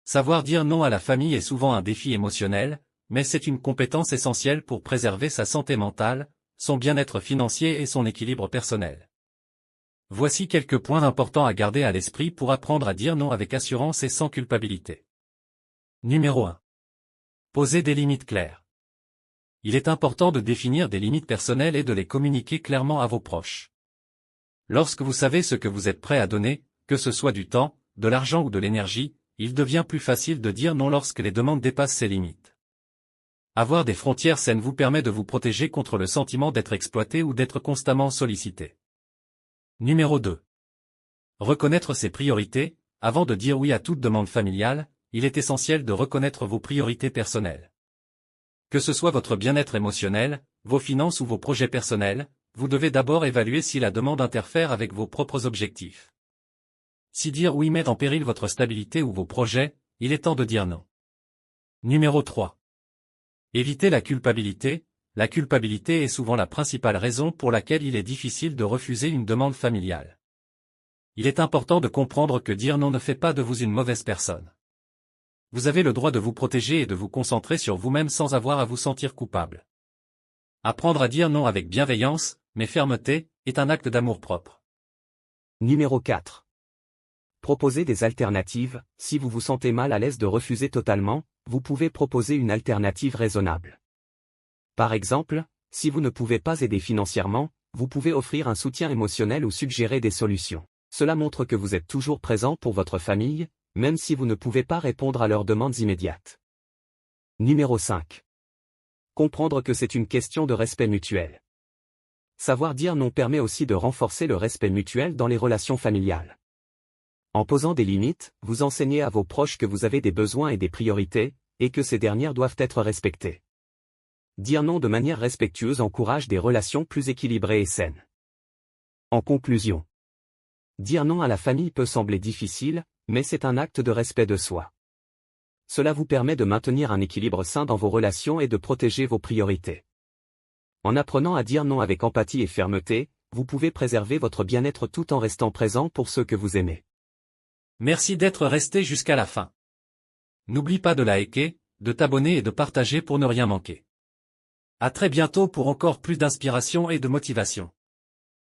Savoir dire non à la famille est souvent un défi émotionnel, mais c'est une compétence essentielle pour préserver sa santé mentale, son bien-être financier et son équilibre personnel. Voici quelques points importants à garder à l'esprit pour apprendre à dire non avec assurance et sans culpabilité. Numéro 1. Posez des limites claires. Il est important de définir des limites personnelles et de les communiquer clairement à vos proches. Lorsque vous savez ce que vous êtes prêt à donner, que ce soit du temps, de l'argent ou de l'énergie, il devient plus facile de dire non lorsque les demandes dépassent ces limites. Avoir des frontières saines vous permet de vous protéger contre le sentiment d'être exploité ou d'être constamment sollicité. Numéro 2. Reconnaître ses priorités. Avant de dire oui à toute demande familiale, il est essentiel de reconnaître vos priorités personnelles. Que ce soit votre bien-être émotionnel, vos finances ou vos projets personnels, vous devez d'abord évaluer si la demande interfère avec vos propres objectifs. Si dire oui met en péril votre stabilité ou vos projets, il est temps de dire non. Numéro 3. Évitez la culpabilité. La culpabilité est souvent la principale raison pour laquelle il est difficile de refuser une demande familiale. Il est important de comprendre que dire non ne fait pas de vous une mauvaise personne. Vous avez le droit de vous protéger et de vous concentrer sur vous-même sans avoir à vous sentir coupable. Apprendre à dire non avec bienveillance, mais fermeté, est un acte d'amour-propre. Numéro 4. Proposez des alternatives. Si vous vous sentez mal à l'aise de refuser totalement, vous pouvez proposer une alternative raisonnable. Par exemple, si vous ne pouvez pas aider financièrement, vous pouvez offrir un soutien émotionnel ou suggérer des solutions. Cela montre que vous êtes toujours présent pour votre famille, même si vous ne pouvez pas répondre à leurs demandes immédiates. Numéro 5. Comprendre que c'est une question de respect mutuel. Savoir dire non permet aussi de renforcer le respect mutuel dans les relations familiales. En posant des limites, vous enseignez à vos proches que vous avez des besoins et des priorités, et que ces dernières doivent être respectées. Dire non de manière respectueuse encourage des relations plus équilibrées et saines. En conclusion, dire non à la famille peut sembler difficile, mais c'est un acte de respect de soi. Cela vous permet de maintenir un équilibre sain dans vos relations et de protéger vos priorités. En apprenant à dire non avec empathie et fermeté, vous pouvez préserver votre bien-être tout en restant présent pour ceux que vous aimez. Merci d'être resté jusqu'à la fin. N'oublie pas de liker, de t'abonner et de partager pour ne rien manquer. À très bientôt pour encore plus d'inspiration et de motivation.